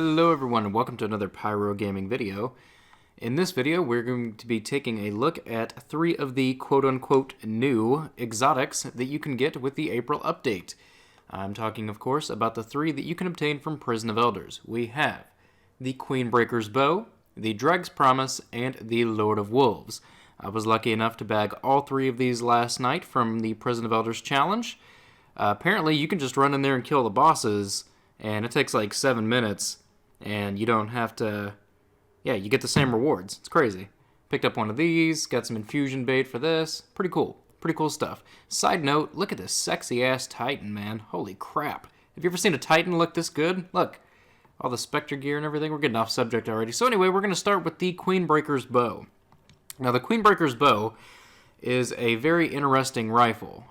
Hello everyone and welcome to another Pyro Gaming video. In this video we're going to be taking a look at 3 of the quote-unquote new exotics that you can get with the April update. I'm talking of course about the 3 that you can obtain from Prison of Elders. We have the Queenbreakers Bow, the Dregs Promise, and the Lord of Wolves. I was lucky enough to bag all 3 of these last night from the Prison of Elders challenge. Apparently you can just run in there and kill the bosses, and it takes like 7 minutes. And you don't have to, you get the same rewards. It's crazy. Picked up one of these, got some infusion bait for this. Pretty cool stuff. Side note, look at this sexy ass Titan, man. Holy crap. Have you ever seen a Titan look this good? Look, all the Spectre gear and everything. We're getting off subject already. So anyway, we're going to start with the Queenbreakers Bow. Now the Queenbreakers Bow is a very interesting rifle.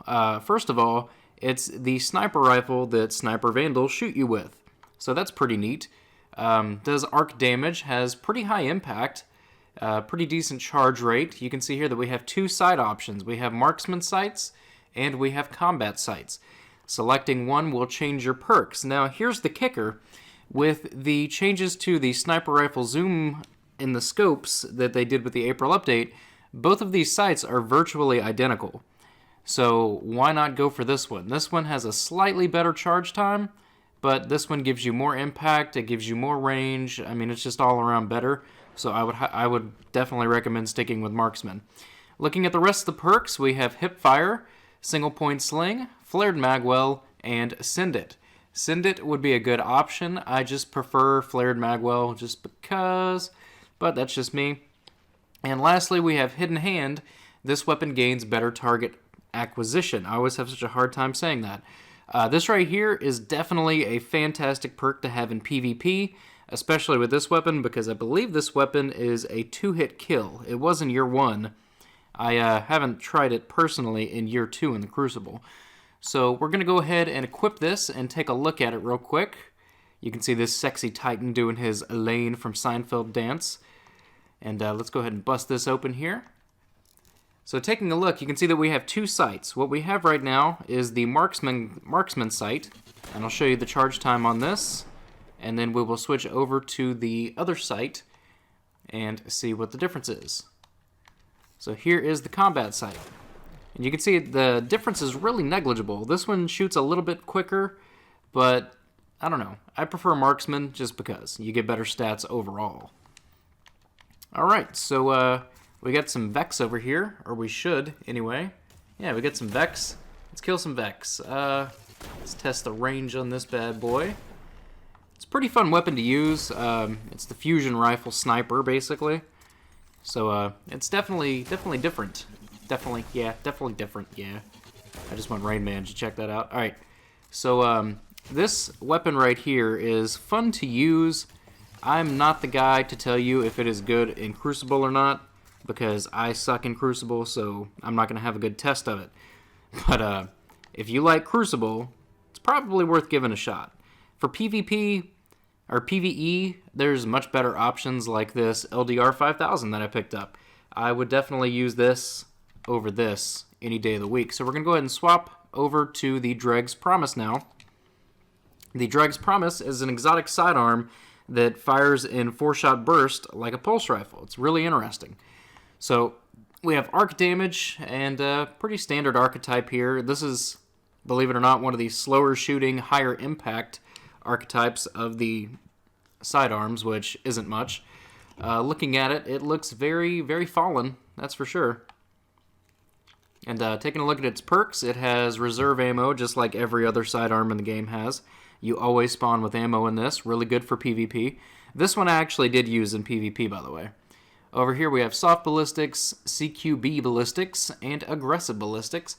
First of all, it's the sniper rifle that Sniper Vandals shoot you with. So that's pretty neat. Does arc damage, has pretty high impact, pretty decent charge rate. You can see here that we have 2 sight options. We have marksman sights and we have combat sights. Selecting one will change your perks. Now here's the kicker. With the changes to the sniper rifle zoom in the scopes that they did with the April update, both of these sights are virtually identical. So why not go for this one? This one has a slightly better charge time, but this one gives you more impact, it gives you more range. I mean, it's just all around better. So I would definitely recommend sticking with Marksman. Looking at the rest of the perks, we have Hip Fire, Single Point Sling, Flared Magwell, and Send It. Send It would be a good option. I just prefer Flared Magwell just because, but that's just me. And lastly, we have Hidden Hand. This weapon gains better target acquisition. I always have such a hard time saying that. This right here is definitely a fantastic perk to have in PvP, especially with this weapon, because I believe this weapon is a 2-hit kill. It was in year 1. I haven't tried it personally in year 2 in the Crucible. So we're going to go ahead and equip this and take a look at it real quick. You can see this sexy Titan doing his Elaine from Seinfeld dance. And let's go ahead and bust this open here. So taking a look, you can see that we have 2 sights. What we have right now is the marksman sight, and I'll show you the charge time on this, and then we will switch over to the other sight and see what the difference is. So here is the combat sight, and you can see the difference is really negligible. This one shoots a little bit quicker, but I don't know. I prefer marksman just because you get better stats overall. Alright, so we got some Vex over here, or we should, anyway. Yeah, we got some Vex. Let's kill some Vex. Let's test the range on this bad boy. It's a pretty fun weapon to use. It's the fusion rifle sniper, basically. So, it's definitely different. Definitely different, yeah. I just went Rain Man to check that out. Alright, so, this weapon right here is fun to use. I'm not the guy to tell you if it is good in Crucible or not, because I suck in Crucible, so I'm not going to have a good test of it. But if you like Crucible, it's probably worth giving a shot. For PvP or PvE, there's much better options like this LDR 5000 that I picked up. I would definitely use this over this any day of the week. So we're going to go ahead and swap over to the Dregs Promise now. The Dregs Promise is an exotic sidearm that fires in 4-shot burst like a pulse rifle. It's really interesting. So we have arc damage and pretty standard archetype here. This is, believe it or not, one of the slower shooting, higher impact archetypes of the sidearms, which isn't much. Looking at it, it looks very, very fallen, that's for sure. And taking a look at its perks, it has reserve ammo just like every other sidearm in the game has. You always spawn with ammo in this, really good for PvP. This one I actually did use in PvP, by the way. Over here we have soft ballistics, CQB ballistics, and aggressive ballistics.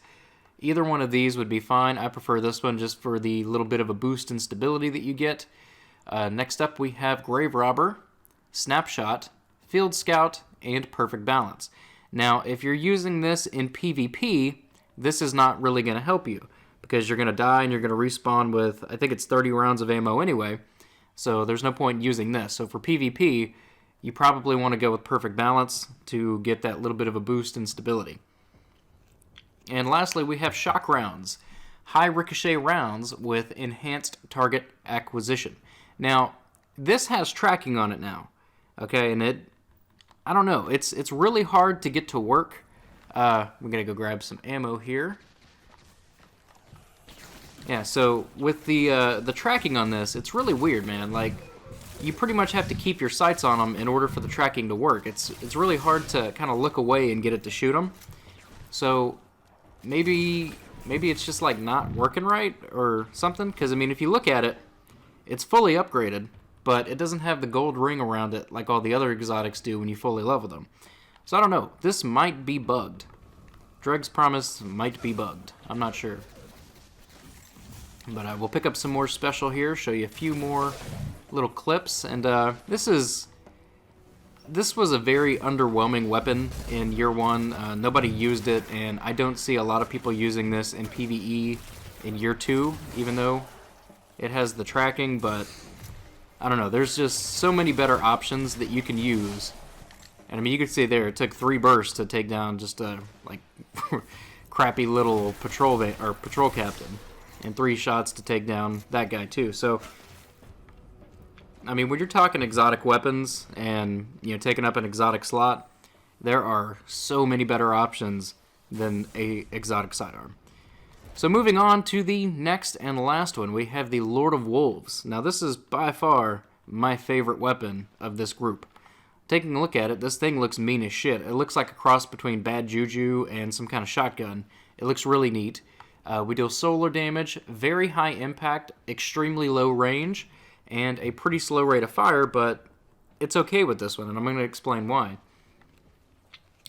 Either one of these would be fine. I prefer this one just for the little bit of a boost in stability that you get. Next up we have Grave Robber, Snapshot, Field Scout, and Perfect Balance. Now if you're using this in PvP, this is not really going to help you, because you're going to die and you're going to respawn with, I think it's 30 rounds of ammo anyway, so there's no point in using this. So for PvP, you probably want to go with Perfect Balance to get that little bit of a boost in stability. And lastly, we have Shock Rounds. High ricochet rounds with enhanced target acquisition. Now, this has tracking on it now. Okay, and I don't know, it's really hard to get to work. We're gonna go grab some ammo here. Yeah, so with the tracking on this, it's really weird, man. Like, you pretty much have to keep your sights on them in order for the tracking to work. It's really hard to kind of look away and get it to shoot them. So maybe it's just like not working right or something. Because I mean, if you look at it, it's fully upgraded, but it doesn't have the gold ring around it like all the other exotics do when you fully level them. So I don't know. This might be bugged. Dregs Promise might be bugged. I'm not sure. But we'll pick up some more special here, show you a few more little clips, and this was a very underwhelming weapon in year one. Nobody used it, and I don't see a lot of people using this in PvE in year two, even though it has the tracking, but I don't know, there's just so many better options that you can use. And I mean, you can see there, it took 3 bursts to take down just a, like, crappy little patrol captain. And 3 shots to take down that guy too. So, I mean, when you're talking exotic weapons and, you know, taking up an exotic slot, there are so many better options than a exotic sidearm. So moving on to the next and last one, we have the Lord of Wolves. Now this is by far my favorite weapon of this group. Taking a look at it, this thing looks mean as shit. It looks like a cross between Bad Juju and some kind of shotgun. It looks really neat. We deal solar damage, very high impact, extremely low range, and a pretty slow rate of fire, but it's okay with this one, and I'm going to explain why.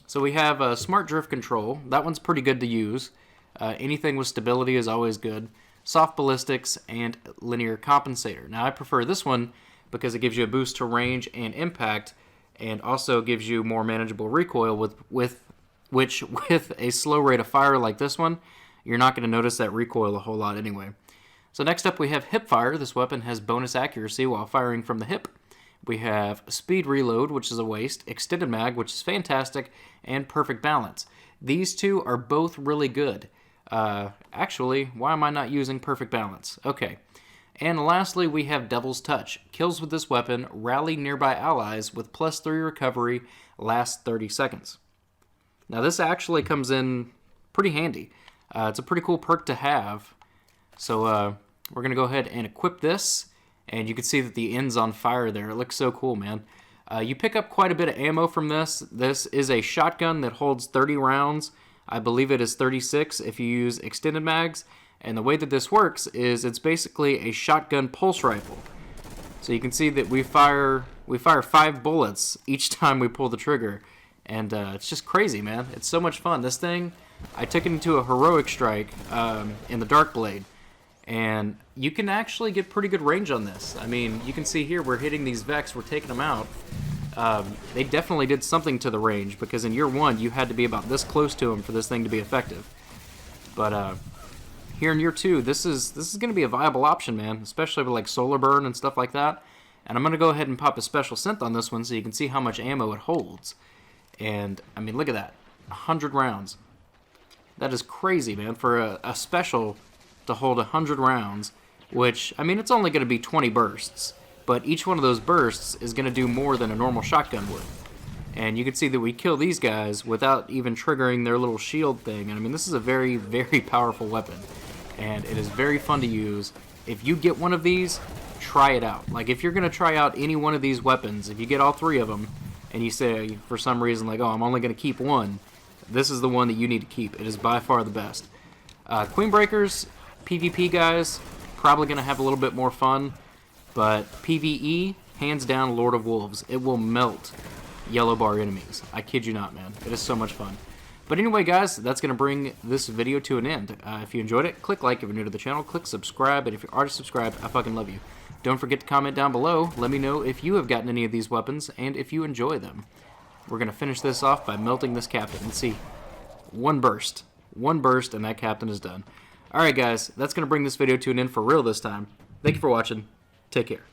So we have Smart Drift Control. That one's pretty good to use. Anything with stability is always good. Soft Ballistics, and Linear Compensator. Now I prefer this one because it gives you a boost to range and impact, and also gives you more manageable recoil, which with a slow rate of fire like this one, you're not going to notice that recoil a whole lot anyway. So next up we have Hip Fire. This weapon has bonus accuracy while firing from the hip. We have Speed Reload, which is a waste, Extended Mag, which is fantastic, and Perfect Balance. These two are both really good. Actually, why am I not using Perfect Balance? Okay. And lastly, we have Devil's Touch. Kills with this weapon rally nearby allies with +3 recovery, lasts 30 seconds. Now this actually comes in pretty handy. It's a pretty cool perk to have. So we're going to go ahead and equip this. And you can see that the end's on fire there. It looks so cool, man. You pick up quite a bit of ammo from this. This is a shotgun that holds 30 rounds. I believe it is 36 if you use extended mags. And the way that this works is it's basically a shotgun pulse rifle. So you can see that we fire 5 bullets each time we pull the trigger. And it's just crazy, man. It's so much fun. This thing, I took it into a heroic strike in the Dark Blade, and you can actually get pretty good range on this. I mean, you can see here we're hitting these Vex, we're taking them out. They definitely did something to the range, because in year one you had to be about this close to them for this thing to be effective. But here in year two, this is going to be a viable option, man, especially with like solar burn and stuff like that. And I'm going to go ahead and pop a special synth on this one so you can see how much ammo it holds. And I mean, look at that, 100 rounds. That is crazy, man, for a special to hold 100 rounds, which, I mean, it's only going to be 20 bursts, but each one of those bursts is going to do more than a normal shotgun would. And you can see that we kill these guys without even triggering their little shield thing. And I mean, this is a very, very powerful weapon, and it is very fun to use. If you get one of these, try it out. Like, if you're going to try out any one of these weapons, if you get all 3 of them, and you say, for some reason, like, oh, I'm only going to keep one, this is the one that you need to keep. It is by far the best. Queenbreakers, PvP guys, probably going to have a little bit more fun, but PvE, hands down, Lord of Wolves. It will melt yellow bar enemies. I kid you not, man. It is so much fun. But anyway, guys, that's going to bring this video to an end. If you enjoyed it, click like if you're new to the channel, click subscribe, and if you're already subscribed, I fucking love you. Don't forget to comment down below. Let me know if you have gotten any of these weapons and if you enjoy them. We're going to finish this off by melting this captain. Let's see. One burst, and that captain is done. Alright, guys, that's going to bring this video to an end for real this time. Thank you for watching. Take care.